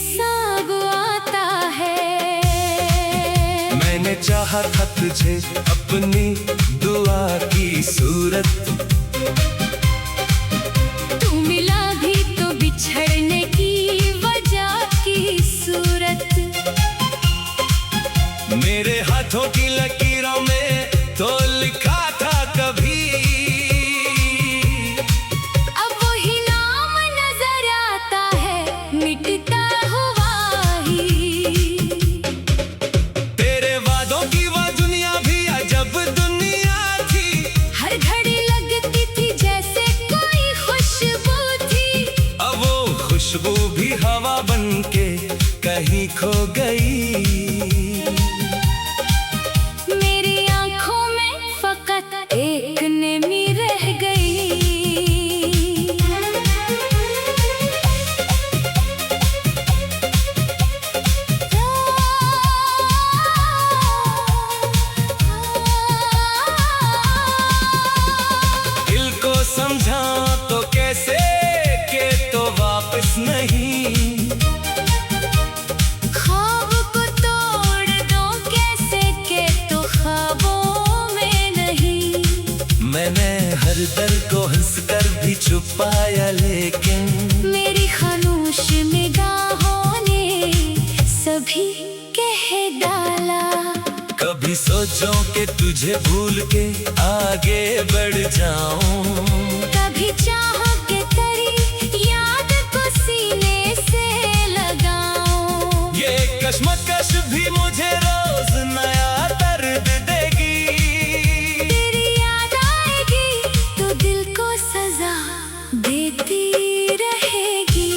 हिसाब आता है। मैंने चाहा था तुझे अपनी दुआ की सूरत, तू मिला भी तो बिछड़ने की वजह की सूरत। मेरे हाथों की लकीरों में तो लिखा था कभी, अब वही नाम नजर आता है मिटता हुआ ही। तेरे वादों की वो दुनिया भी अजब दुनिया थी, हर घड़ी लगती थी जैसे कोई खुशबू थी। अब वो खुशबू भी हवा बन के कहीं खो गई। मेरी आंखों में फकत एक नमी रह गई। दिल को समझा तो कैसे के तो वापस नहीं, ख्वाब को तोड़ दो कैसे के तो ख्वाबों में नहीं। मैंने हर दर्द को हंसकर भी छुपाया, लेकिन मेरी खामोश निगाहों ने सभी कह डाला। कभी सोचो कि तुझे भूल के आगे बढ़ जाऊं, कभी चाहो कि तेरी याद को सीने से लगाऊं। ये कश्मकश भी मुझे रोज नया दर्द देगी। तेरी याद आएगी तो दिल को सजा देती रहेगी।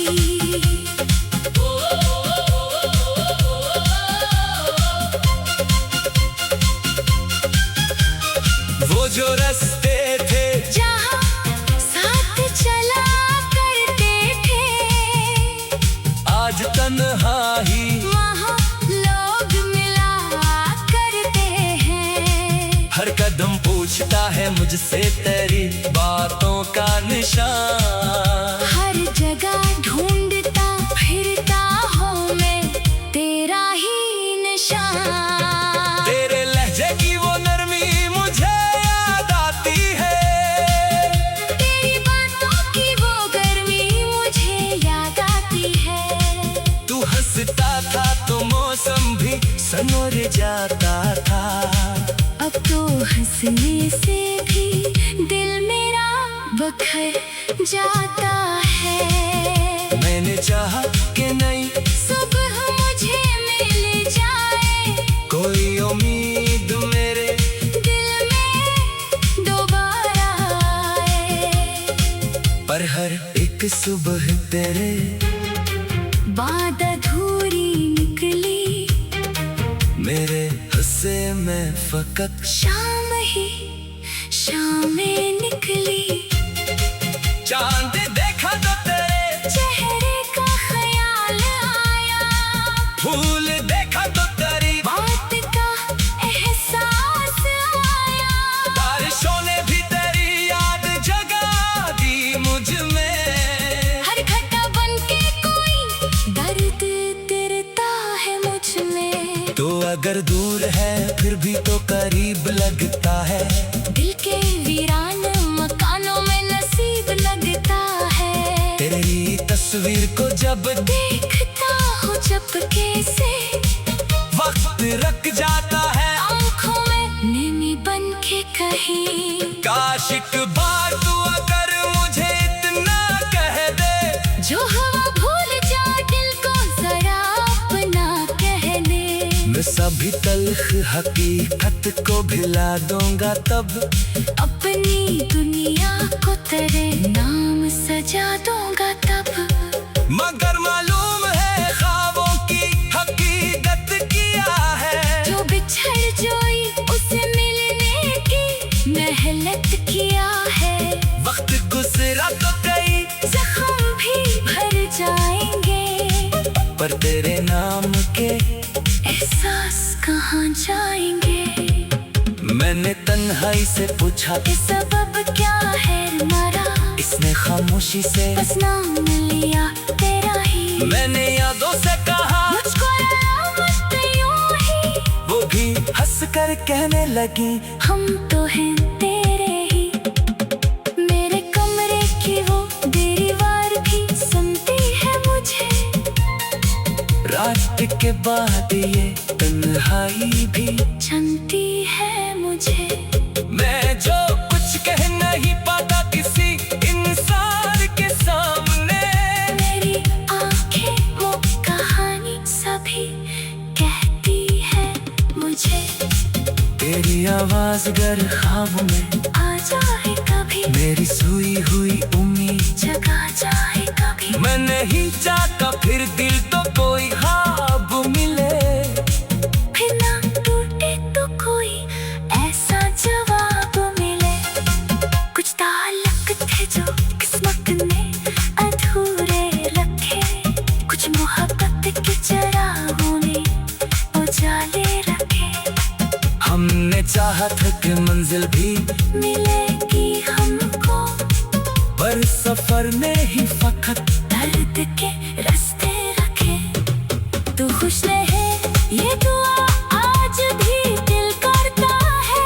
वो जो रास्ते थे जहाँ साथ चला करते थे, आज तन्हाई, वहाँ लोग मिला करते हैं। हर कदम पूछता है मुझसे तेरी बातों का निशान। हर जगह ढूंढता फिरता हूँ मैं तेरा ही निशान। तेरे लहजे की वो नरमी मुझे याद आती है, तेरी बातों की वो गर्मी मुझे याद आती है। तू हंसता था तो मौसम भी सनोर जाता था। अब तो हंसने से भी दिल मेरा बखर जाता है। मैंने चाहा कि नहीं सुबह मुझे मिल जाए, कोई उम्मीद मेरे दिल में दोबारा आए। पर हर एक सुबह तेरे बाद अधूरी निकली, मेरे हिस्से में फकत शाम ही शामें निकली। चांद देखा तो तेरे चेहरे का ख्याल आया, फूल देखा तो तेरी बात का एहसास आया। बारिशों ने भी तेरी याद जगा दी मुझ में। हर घटा बन के कोई दर्द तिरता है मुझ में। तो अगर दूर है फिर भी तो करीब लगता है, दिल के वीरान मकानों में नसीब लगता है। तेरी तस्वीर को जब देखता हूँ चपके से, वक्त रख जाता है आँखों में नमी बन के कहीं। काश एक बार तू अगर मुझे इतना कह दे, जो हवा भूल जा दिल को जरा अपना कहने। मैं सभी तल्ख हकीकत को भिला दूंगा तब, अपनी दुनिया को तेरे नाम सजा दूंगा तब। मगर मालूम है ख्वाबों की हकीकत क्या है, जो बिछड़ जोई उसे मिलने की मेहनत किया है। वक्त गुजरा तो कई जख्म भी भर जाएंगे, पर तेरे नाम के एहसास कहाँ जाएंगे। मैंने तन्हाई से पूछा कि सबब क्या है हमारा, इसने खामोशी से बस नाम लिया तेरा ही। मैंने यादों से कर कहने लगी, हम तो हैं तेरे ही। मेरे कमरे की वो दीवार भी सुनती है मुझे। रात के बाद ये तन्हाई भी जानती है मुझे। मैं जो कुछ कह नहीं पाता किसी इंसान के सामने, मेरी आंखें वो कहानी सभी कहती है मुझे। तेरी आवाज अगर ख्वाब में आ जाए कभी, मेरी सोई हुई उम्मीद जगा जाए कभी। मैं नहीं चाहता फिर दिल तो कोई ख्वाब मिले, फिर ना टूटे तो कोई ऐसा जवाब मिले। कुछ ताल्लुक थे जो किस्मत ने अधूरे रखे, कुछ मोहब्बत के चिरागों ने उजाले रखे। हमने चाहा था कि मंजिल भी मिलेगी हमको, पर सफर ने ही फकत दर्द के रास्ते रखे। तू खुश रहे ये दुआ आज भी दिल करता है।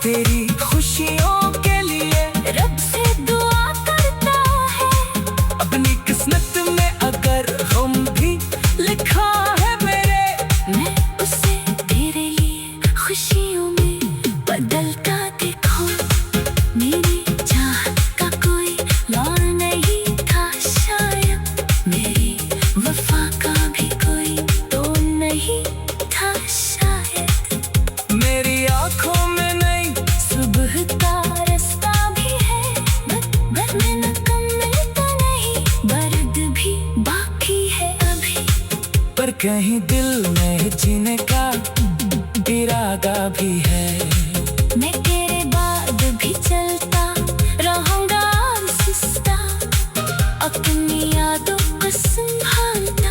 तेरी खुशियों के लिए रब से दुआ करता है। अपनी किस्मत में अगर हम भी लिखा है मेरे, मैं उसे तेरे लिए खुशियों में बदलता देखूं। मेरी चाहत का कोई लौर नहीं था शायद, मेरी वफा का भी कोई तोड़ नहीं था शायद। मेरी आंखों में नहीं सुबह का रास्ता भी है, बस में न कम मिलता नहीं, बर्द भी बाकी है अभी। पर कहीं दिल में जीने का इरादा भी है। मैं तेरे बाद भी चलता रहूंगा सुस्ता, अपनी यादों को संभालता।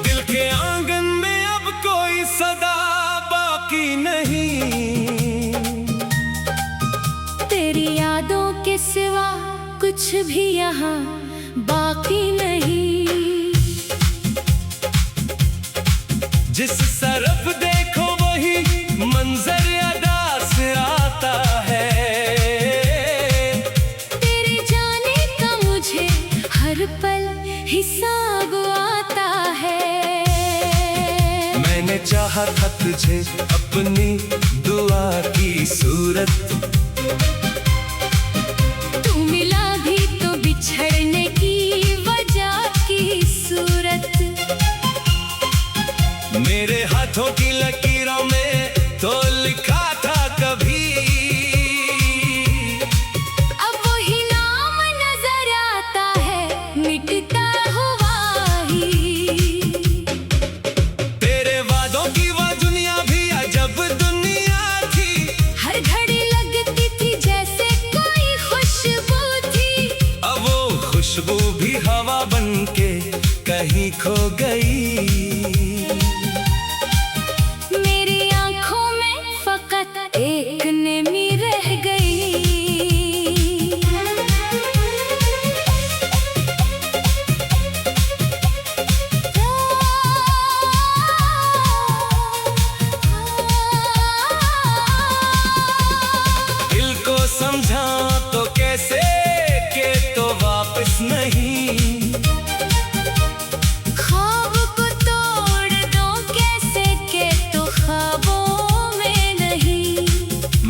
दिल के आंगन में अब कोई सदा बाकी नहीं, तेरी यादों के सिवा कुछ भी यहाँ बाकी नहीं। जिस तरफ देखो वही मंजर अदा से आता है। तेरे जाने का मुझे हर पल हिसाब आता है। मैंने चाहा था तुझे अपनी दुआ की सूरत, तू मिला भी तो बिछड़ने की वजह की सूरत। मेरे हाथों की लकीरों में तो लिखा था कभी, अब वही नाम नजर आता है मिटता हुआ ही। तेरे वादों की वह दुनिया भी अजब दुनिया थी। हर घड़ी लगती थी जैसे कोई खुशबू थी। अब वो खुशबू भी हवा बन के कहीं खो गई। मेरी आंखों में फकत एक नमी रह गई। दिल को समझा तो कैसे के तो वापस नहीं। ख्वाब को तोड़ दो कैसे के तो ख्वाबों में नहीं।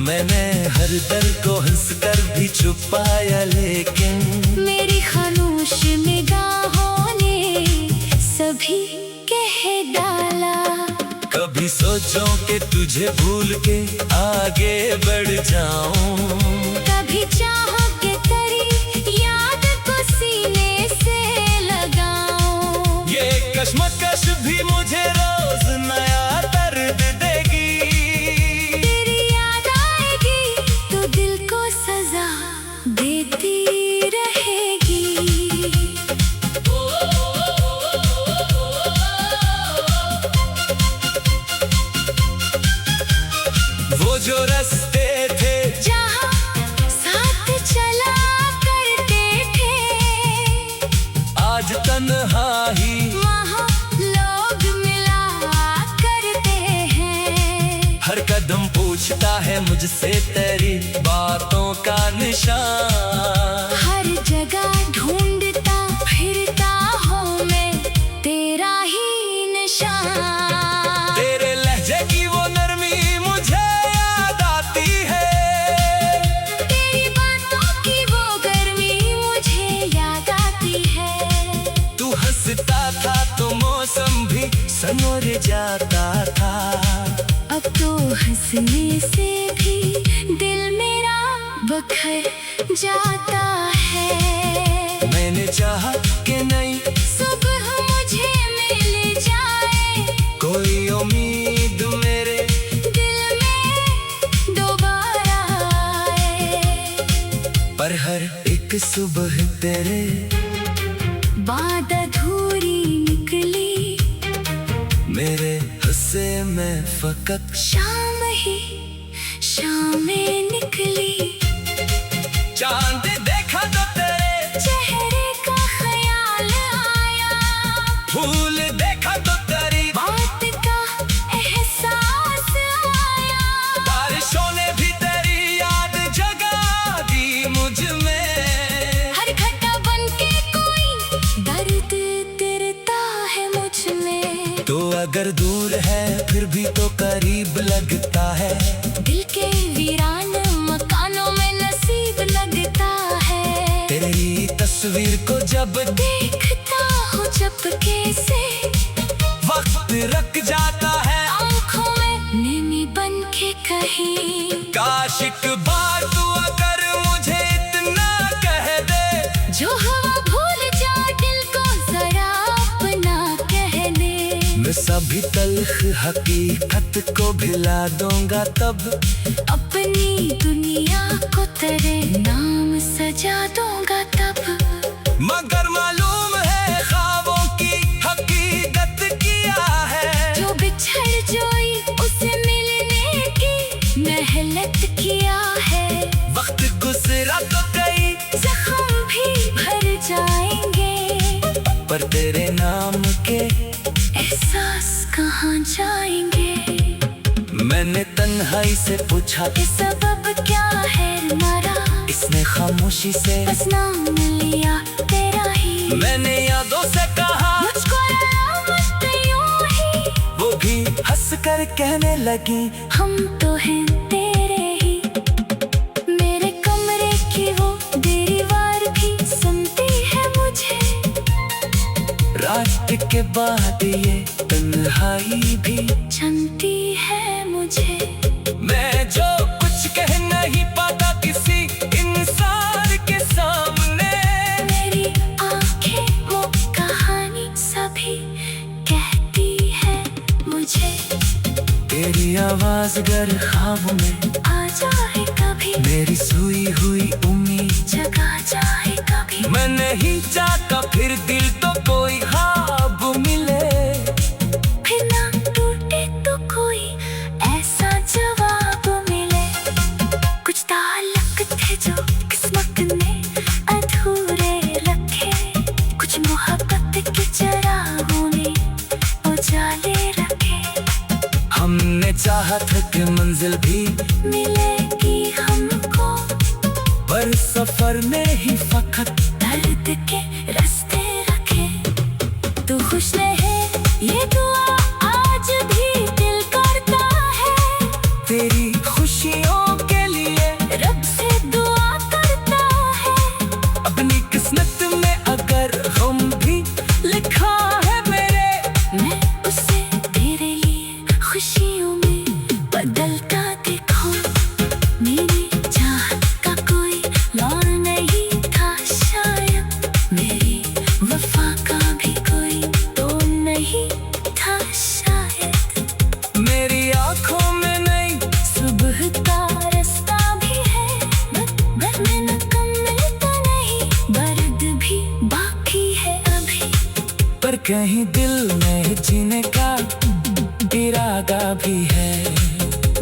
मैंने हर दर्द को हंसकर भी छुपाया, लेकिन मेरी खामोश निगाहों ने सभी कह डाला। कभी सोचो कि तुझे भूल के आगे बढ़ जाऊं, कभी चाहो कि तेरी याद को सीने से लगाऊं। ये कश्मकश भी मुझे रोज नया दर्द देगी। तेरी याद आएगी तो दिल को सजा देती रहेगी। है मुझसे तेरी बातों का निशान। हर जगह ढूंढता फिरता हूँ मैं तेरा ही निशान। तेरे लहजे की वो नरमी मुझे याद आती है, तेरी बातों की वो गर्मी मुझे याद आती है। तू हंसता था तो मौसम भी संवर जाता था। अब तो हंसने से भी दिल मेरा बखर जाता है। मैंने चाहा कि नहीं सुबह मुझे मिल जाए, कोई उम्मीद मेरे दिल में दोबारा आए। पर हर एक सुबह तेरे बात अधूरी निकली, मेरे हिस्से में फकत शाम ही शामें निकली। चांद देखा तो तेरे चेहरे का ख्याल आया, फूल देखा तो तेरी बात का एहसास आया। बारिशों ने भी तेरी याद जगा दी मुझ में। हर घटा बन के कोई दर्द तिरता है मुझ में। तो अगर दूर है फिर भी तो करीब लगता है, दिल के वीरान मकानों में नसीब लगता है। तेरी तस्वीर को जब देखता हूँ चपके से, वक्त रख जाता है आँखों में नमी बन के कहीं। काश एक बार तू अगर मुझे इतना कह दे, जो हवा भूल जा दिल को जरा अपना कह दे। मैं सभी तल्ख हकीकत को भिला दूंगा तब, अपनी दुनिया को तेरे नाम सजा दूंगा तब। मगर मालूम है ख्वाबों की हकीकत क्या है। जो बिछड़ जोई उसे मिलने की मेहनत किया है। वक्त गुजरा तो कई जख्म भी भर जाएंगे, पर तेरे नाम के एहसास कहाँ जाएंगे। मैंने तन्हाई से पूछा ये सबब क्या है हमारा, इसने खामोशी से बस नाम लिया तेरा ही। मैंने यादों से कहा मुझको मत यूं ही, वो भी हंस कर कहने लगी हम तो हैं तेरे ही। मेरे कमरे की वो दीवार भी सुनती है मुझे, रात के बाद ये तन्हाई भी जानती है मुझे। मैं जो कुछ कह नहीं पाता किसी इंसान के सामने, मेरी आंखें वो कहानी सभी कहती है मुझे। तेरी आवाज गर ख्वाब में आ जाए कभी, मेरी सोई हुई उम्मीद जगा जाए कभी। मैं नहीं चाहता फिर दिल तो कोई ख्वाब मिले, फिर ना टूटे तो कोई ऐसा जवाब मिले। कुछ ताल्लुक थे जो किस्मत ने अधूरे रखे, कुछ मोहब्बत के चिरागों ने उजाले रखे। हमने चाहा था कि मंजिल भी मिलेगी हमको, पर सफर में ही फकत दर्द के रास्ते रखे। तू खुश रहे ये दुआ आज भी दिल करता है, तेरी खुशियों के लिए रब से दुआ करता है। अपनी किस्मत में अगर हम भी लिखा है मेरे, मैं उसे तेरे लिए खुशियों में बदलता दिखाऊं। मेरी चाहत का कोई लौर नहीं था शायद, मेरी वफा का भी कोई तोड़ नहीं था शायद। मेरी आंखों में नहीं सुबह का रास्ता भी है, बस मैं मुकम्मल तो नहीं, दर्द भी बाकी है अभी। पर कहीं दिल में जीने का इरादा भी है।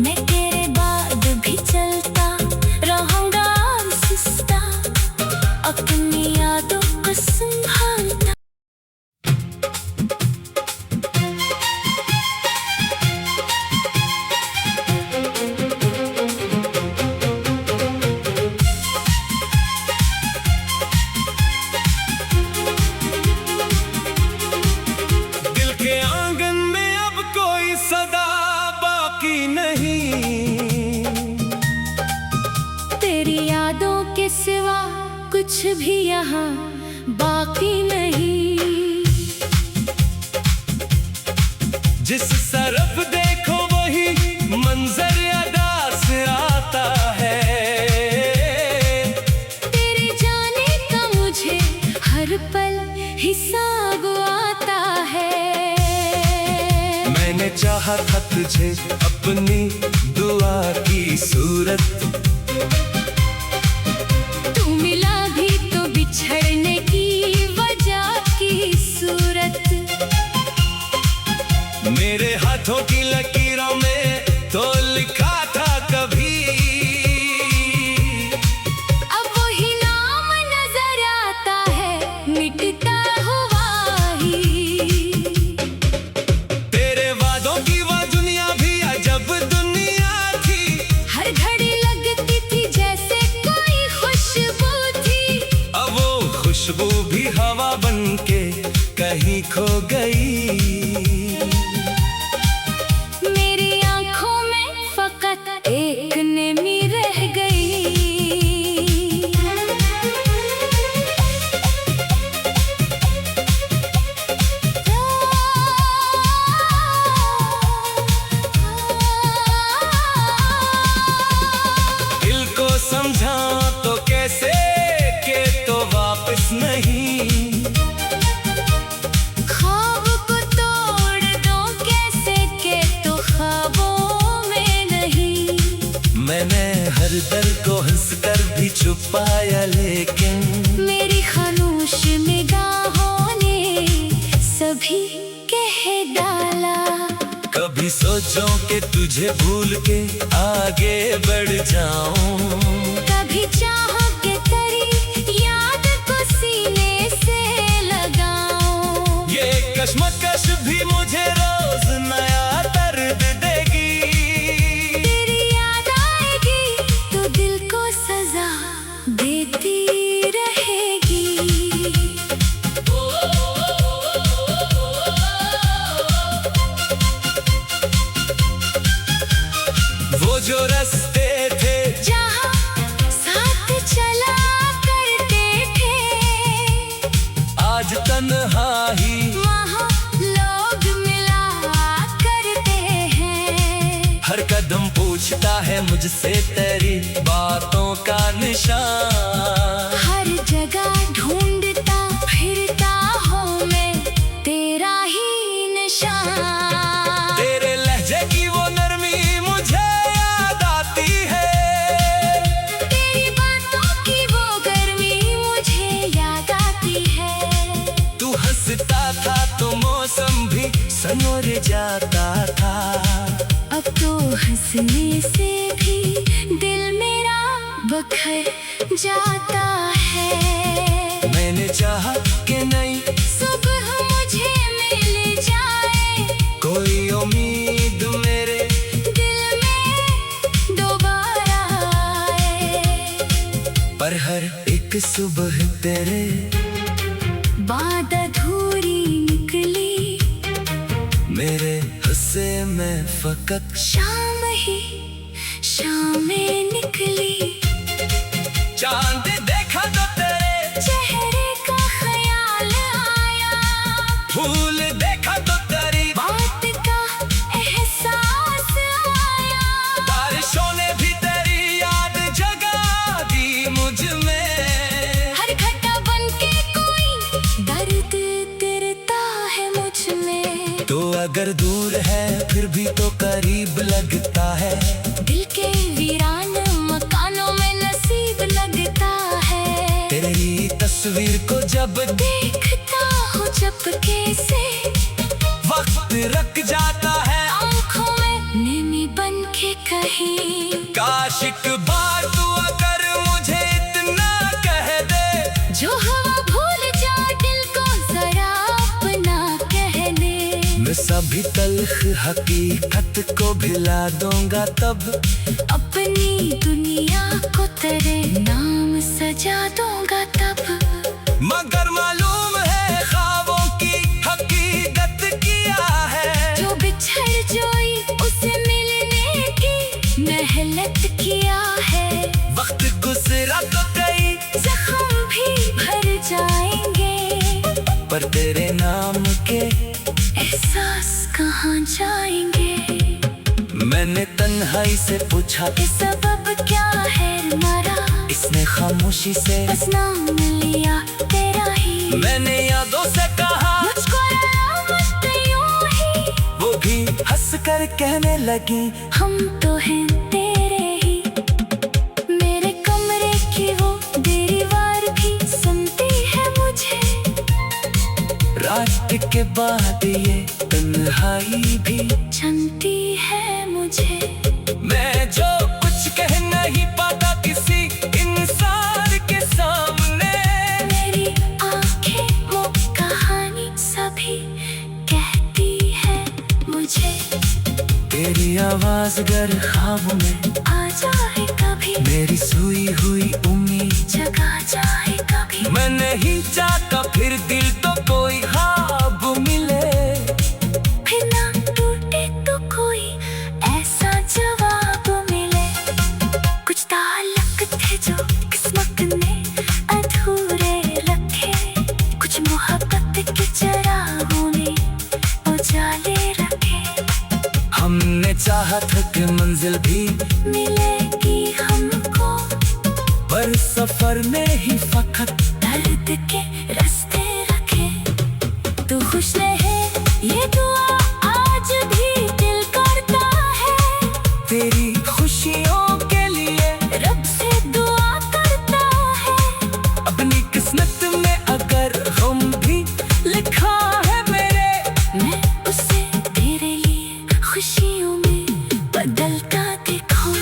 मैं तेरे बाद भी चलता रहूंगा सुस्ता, अपनी यादों को संभालता। कुछ भी यहाँ बाकी नहीं। जिस तरफ देखो वही मंजर अदा से आता है। तेरे जाने का मुझे हर पल हिसाब आता है। मैंने चाहा था तुझे अपनी दुआ की सूरत, तू मिला भी तो बिछड़ने की वजह की सूरत। मेरे हाथों की लकीरों में तो लिखा था कभी, अब वही नाम नजर आता है मिटता हुआ ही। तेरे वादों की वो दुनिया भी अजब दुनिया थी। हर घड़ी लगती थी जैसे कोई खुशबू थी। अब वो खुशबू भी हवा बनके कहीं खो गई। मेरी आंखों में फकत एक नेमी रह गई। दिल को समझा तो कैसे के तो वापस नहीं। ख्वाब को तोड़ दो कैसे के तो ख्वाबों में नहीं। मैंने हर दर्द को हंसकर भी छुपाया, लेकिन मेरी खामोश निगाहों ने सभी कह डाला। कभी सोचो कि तुझे भूल के आगे बढ़ जाऊं। कभी चाह के तेरी याद को सीने से लगाऊं। ये कश्मकश भी मुझे रोज नया दर्द देगी। तेरी याद आएगी तो दिल को सजा देती रहेगी। वो जो रास्ते थे जहाँ साथ चला करते थे, आज तन्हाई वहाँ लोग मिला करते हैं। हर कदम पूछता है मुझसे तेरी बातों का निशान। हर जगह ढूंढता फिरता हूँ मैं तेरा ही निशान। तेरे लहजे की वो नरमी मुझे याद आती है। तेरी बातों की वो गर्मी मुझे याद आती है। तू हंसता था तो मौसम भी संवर जाता था। अब तो हंसने से भी दिल मेरा बखर जाता है। मैंने चाहा कि नहीं सुबह मुझे मिल जाए, कोई उम्मीद मेरे दिल में दोबारा आए। पर हर एक सुबह तेरे बाद अधूरी निकली, मेरे हिस्से में फकत शाम ही शामें निकली। चांद देखा तो तेरे चेहरे का ख्याल आया, फूल देखा तो तेरी बात का एहसास आया। बारिशों ने भी तेरी याद जगा दी मुझ में। हर घटा बनके कोई दर्द तिरता है मुझ में। तो अगर दूर है फिर भी तो करीब लगता है। दिल के वीरान मकानों में नसीब लगता है। तेरी तस्वीर को जब देखता हूँ चपके से, वक्त रख जाता है आंखों में नमी बन के कहीं। काश एक बार तू अगर मुझे इतना कह दे, जो हवा भूल जा दिल को जरा अपना कहने। मैं सभी तल्ख हकीकत को भिला दूंगा तब। अपनी दुनिया को तेरे नाम सजा दूंगा तब। मगर मालूम है ख्वाबों की हकीकत क्या है। जो बिछड़ जोई उसे मिलने की मेहनत किया है। वक्त गुजरा तो कई जख्म भी पर तेरे नाम के एहसास कहाँ जाएंगे। मैंने तन्हाई से पूछा इस सबब क्या है हमारा, इसने खामोशी से बस नाम लिया तेरा ही। मैंने यादों से कहा मुझको मत यूं ही, वो भी हंस कर कहने लगी हम तो हैं तेरे ही। मेरे कमरे की वो दीवार भी सुनती है मुझे, रात के बाद ये तन्हाई भी जानती है मुझे। मैं जो कुछ कह नहीं पाता किसी इंसान के सामने, मेरी आंखें वो कहानी सभी कहती है मुझे। तेरी आवाज अगर ख्वाब में आ जाए कभी, मेरी सोई हुई उम्मीद जगा जाए कभी। मैं नहीं चाहता फिर दिल तो कोई ख्वाब मिले, फिर ना टूटे तो कोई ऐसा जवाब मिले। कुछ ताल्लुक थे जो किस्मत ने अधूरे रखे, कुछ मोहब्बत के चिरागों ने उजाले रखे। हमने चाहा था कि मंजिल भी मिलेगी हमको, पर सफर में ही फकत दर्द के रास्ते रखे। तू खुश रहे ये दुआ आज भी दिल करता है, तेरी खुशियों के लिए रब से दुआ करता है। अपनी किस्मत में अगर हम भी लिखा है मेरे, मैं उसे तेरे लिए खुशियों में बदलता देखूं।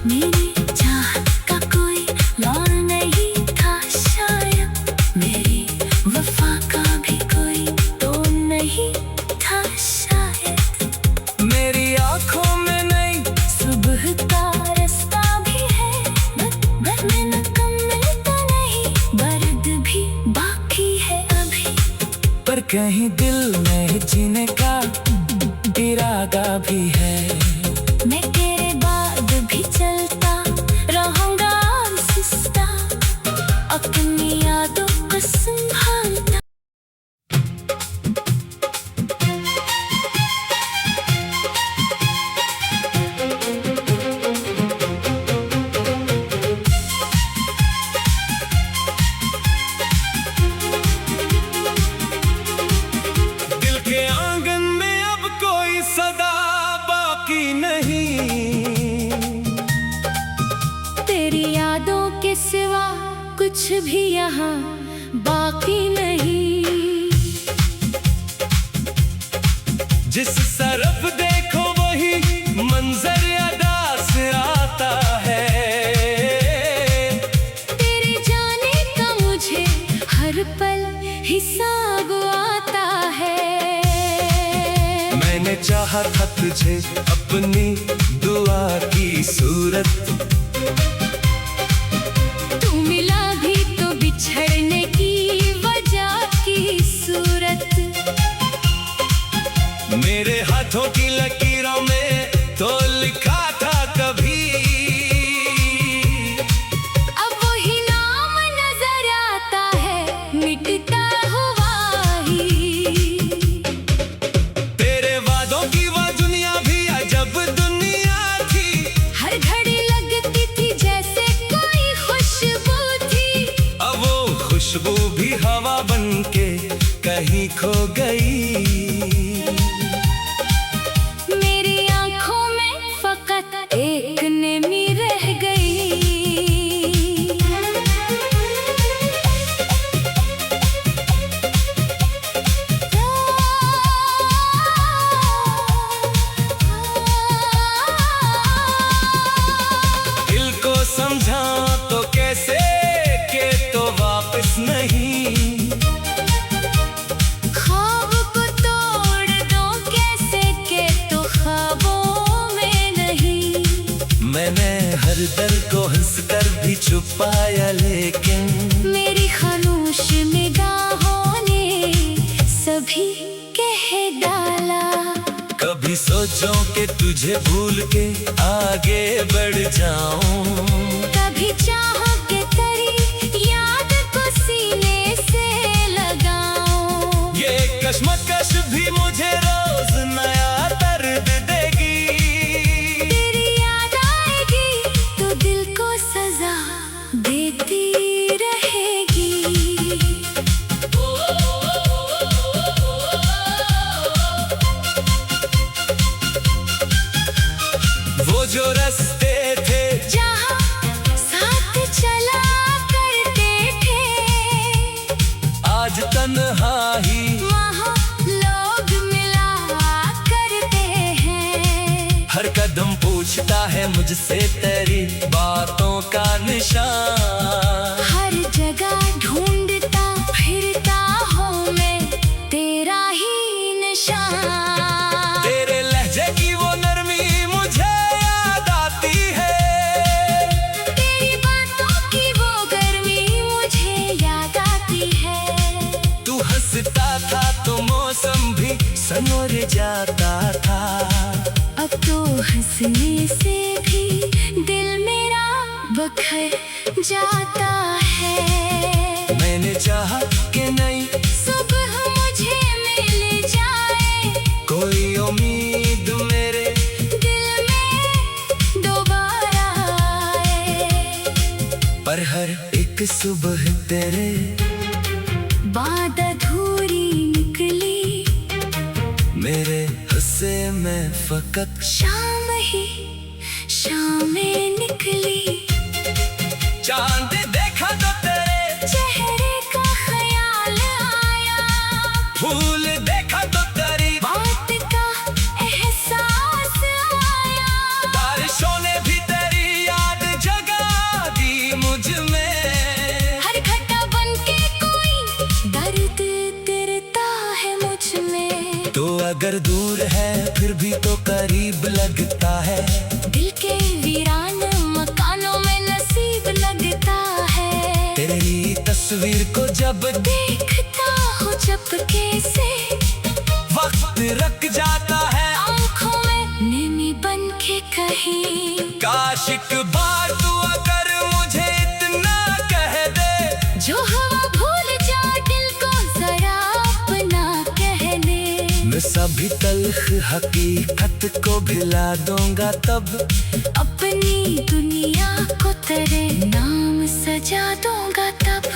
मेरी चाहत का कोई लौर नहीं था शायद, मेरी वफा का भी कोई तोड़ नहीं था शायद। मेरी आंखों में नहीं सुबह का रास्ता भी है, बस में न कम मिलता नहीं, दर्द भी बाकी है अभी। पर कहीं दिल में जीने का इरादा भी है। मैं तेरे बाद भी चलता रहूंगा सिस्ता, अपनी यादों को संभालता। दिल के आंगन में अब कोई सदा बाकी नहीं, तेरी यादों के सिवा कुछ भी यहाँ बाकी नहीं। जिस तरफ देखो वही मंजर अदा से आता है। तेरे जाने का मुझे हर पल हिसाब आता है। मैंने चाहा था तुझे अपनी दुआ की सूरत, तू मिला भी तो बिछड़ने की वजह की सूरत। मेरे हाथों की लकीरों में तो लिखा था कभी, अब वही नाम नजर आता है मिटता हुआ ही। तेरे वादों की वो दुनिया भी अजब दुनिया थी, हर घड़ी लगती थी जैसे कोई खुशबू थी। अब वो खुशबू भी हवा बन के कहीं खो गई। मेरी आंखों में फकत एक नमी रह गई। दिल को समझा तो कैसे के तो वापस नहीं, ख्वाब को तोड़ दो कैसे के तो ख्वाबों में नहीं। मैंने हर दर्द को हंसकर भी छुपाया, लेकिन मेरी खामोश निगाहों ने सभी कह डाला। कभी सोचो कि तुझे भूल के आगे बढ़ जाऊं, कभी चाहो कि तेरी याद को सीने से लगाऊं। दिलकश भी मुझे रोज नया दर्द देगी। तेरी याद आएगी तो दिल को सजा देती रहेगी। वो जो रास्ते थे जहाँ साथ चला करते थे, आज तन्हाई वहाँ लोग मिला करते हैं। हर कदम पूछता है मुझसे तेरी बातों का निशान। हर जगह ढूंढता फिरता हूँ मैं तेरा ही निशान। तेरे लहजे की वो नरमी मुझे याद आती है। तेरी बातों की वो गर्मी मुझे याद आती है। तू हंसता था तो मौसम भी संवर जाता था। अब तो हंसने से भी दिल मेरा बखर जाता है। मैंने चाहा कि नहीं सुबह मुझे मिल जाए, कोई उम्मीद मेरे दिल में दोबारा आए। पर हर एक सुबह तेरे बात अधूरी निकली, मेरे हिस्से में फकत शाम ही शामें निकली। चांद देखा तो तेरे चेहरे का ख्याल आया, फूल देखा तो तेरी बात का एहसास आया। बारिशों ने भी तेरी याद जगा दी मुझ में। हर घटा बन के कोई दर्द तिरता है मुझ में। तो अगर दूर है फिर भी तो करीब लगता है। दिल के वीरान मकानों में नसीब लगता है। तेरी तस्वीर को जब देखता हूँ चपके से, वक्त रख जाता है आँखों में नमी बन के कहीं। काश एक बार तू अगर मुझे इतना कह दे, जो हवा भूल जा दिल को जरा अपना कहने। मैं सभी तल्ख हकीकत को भिला दूंगा तब। अपनी दुनिया को तेरे नाम सजा दूंगा तब।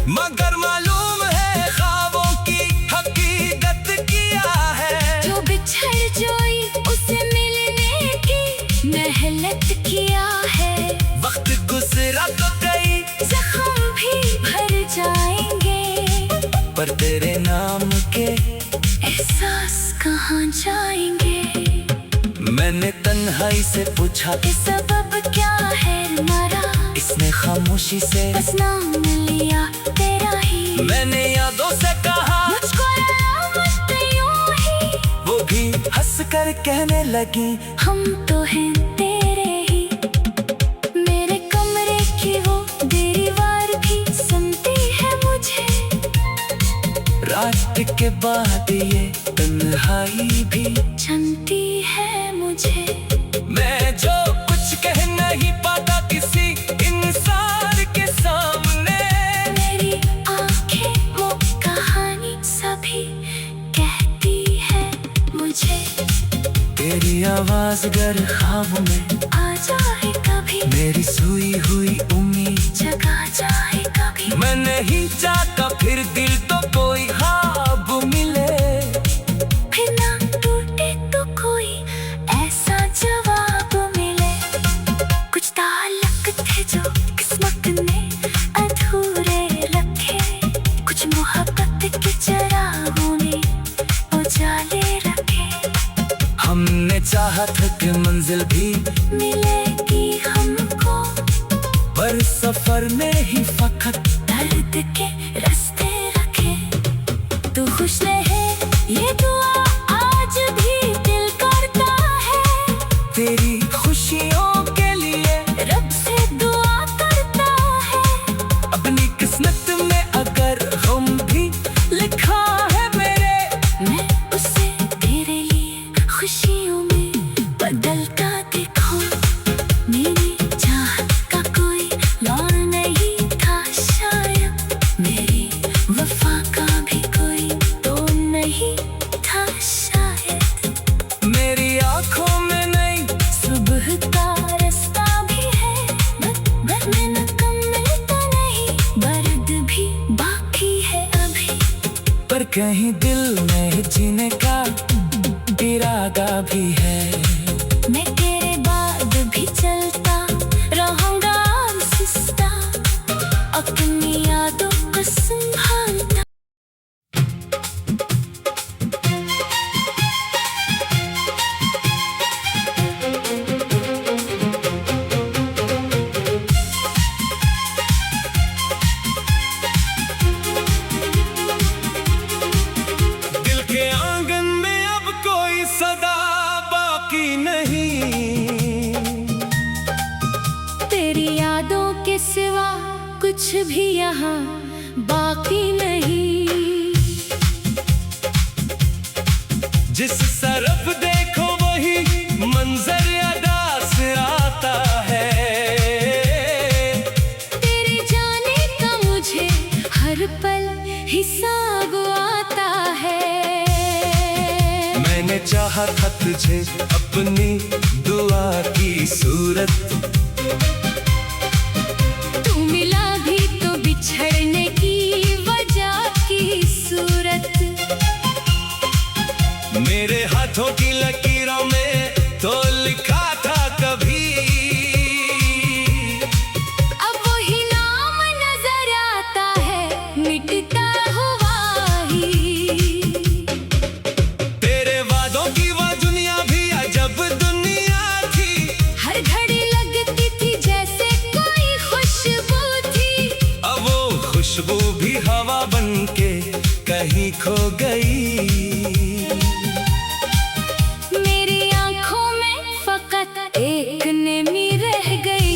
मगर मालूम है ख्वाबों की हकीकत क्या है। जो बिछड़ जोई उसे मिलने की मेहनत किया है। वक्त गुजरा तो कई जख्म भी भर जाएंगे, पर तेरे नाम के एहसास कहाँ जाएंगे। मैंने तन्हाई से पूछा कि सबब क्या है हमारा, इसने खामोशी से बस नाम लिया तेरा ही। मैंने यादों से कहा मुझको अलामत यूं ही, वो भी हंस कर कहने लगी हम तो हैं तेरे ही। मेरे कमरे की वो दीवार भी सुनती है मुझे, रात के बाद ये तन्हाई भी जानती है मुझे। मैं जो कुछ कह नहीं पाता किसी इंसान के सामने। मेरी आंखें वो कहानी सभी कहती है मुझे। तेरी आवाज गर ख्वाब में आ जाए कभी, मेरी सोई हुई उम्मीद जगा जाए कभी। मैं नहीं चाहता फिर दिल तो कोई ख्वाब मिले। फिर ना टूटे तो कोई ऐसा जवाब मिले। कुछ ताल्लुक थे जो किस्मत ने अधूरे रखे, कुछ मोहब्बत के चिरागों ने उजाले रखे। हमने चाहा था कि मंजिल भी मिलेगी हमको, पर सफर में ही फकत दर्द के रास्ते रखे। तू खुश रहे ये दुआ आज भी दिल करता है। तेरी खुशियों के लिए रब से दुआ करता है। अपनी किस्मत में अगर हम भी लिखा है मेरे, मैं उसे तेरे लिए खुशियों में बदलता देखूं। मेरी चाहत का कोई लौर नहीं था शायद, मेरी वफा का भी कोई तोड़ नहीं भी यहाँ बाकी नहीं। जिस तरफ देखो वही मंजर अदा से आता है। तेरे जाने का मुझे हर पल हिसाब आता है। मैंने चाहा था तुझे अपनी दुआ की सूरत, तू मिला भी तो बिछड़ने की वजह की सूरत। मेरे हाथों की लकीरों में तो लिखा था कभी, अब वही नाम नजर आता है मिटता हुआ ही। तेरे वादों की वो दुनिया भी अजब दुनिया थी। हर घड़ी लगती थी जैसे कोई खुशबू थी। अब वो खुशबू भी हवा बन के कहीं खो गई। मेरी आंखों में फकत एक नमी रह गई।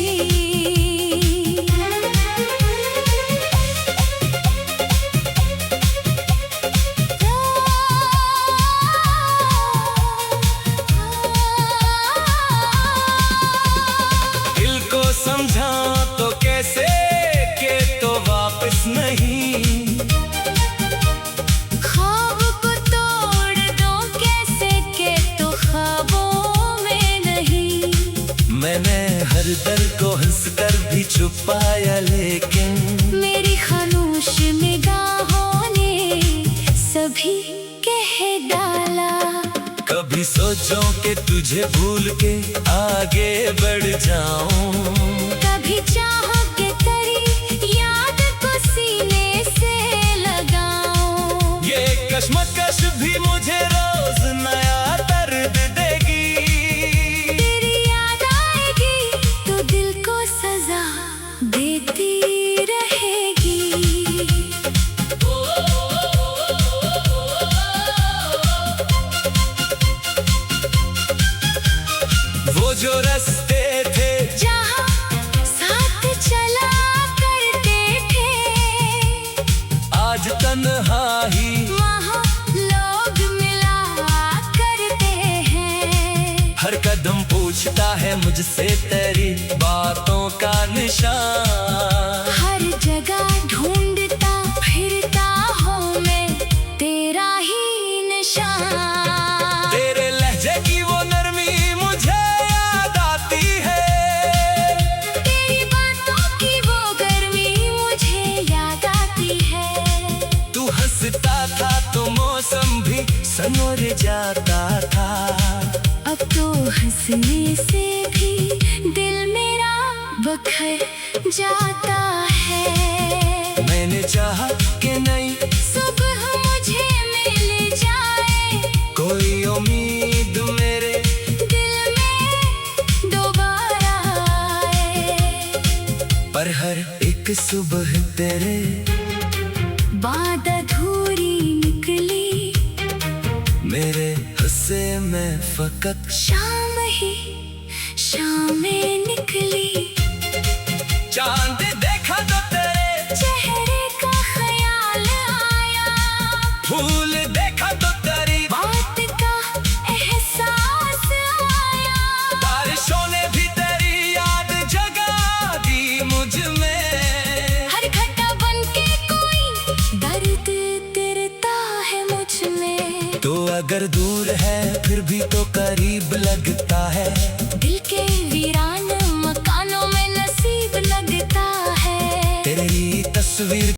दिल को समझा तो कैसे के तो वापस नहीं। ख्वाब को तोड़ दो कैसे के तो ख्वाबों में नहीं। मैंने हर दर्द को हंसकर भी छुपाया, लेकिन मेरी खामोश निगाहों ने सभी कह डाला। कभी सोचो कि तुझे भूल के आगे बढ़ जाऊं। कभी चाहो कि तेरी याद को सीने से लगाऊं। ये कश्मकश भी मुझे रोज नया दर्द देगी। तेरी याद आएगी तो दिल को सजा देती रहेगी। वो जो रास्ते थे जहाँ साथ चला करते थे, आज तन्हाई वहाँ लोग मिला करते हैं। हर कदम पूछता है मुझसे तेरी बातों का निशान। हर जगह ढूंढता फिरता हूँ मैं तेरा ही निशान। तेरे लहजे की वो नरमी मुझे याद आती है। तेरी बातों की वो गर्मी मुझे याद आती है। तू हंसता था तो मौसम भी संवर जाता था। अब तो हंसने से भी दिल मेरा बखर जाता है। मैंने चाहा कि नहीं सुबह मुझे मिल जाए, कोई उम्मीद मेरे दिल में दोबारा आए। पर हर एक सुबह तेरे बाद अधूरी निकली, मेरे हिस्से में फकत शाम ही शामें निकली। चांद देखा तो तेरे चेहरे का ख्याल आया, फूल देखा तो तेरी बात का एहसास आया। बारिशों ने भी तेरी याद जगा दी मुझ में। हर घटा बन के कोई दर्द तिरता है मुझ में। तो अगर दूर है फिर भी तो करीब लगता है। दिल के वीरान मकानों में नसीब लगता है। तेरी तस्वीर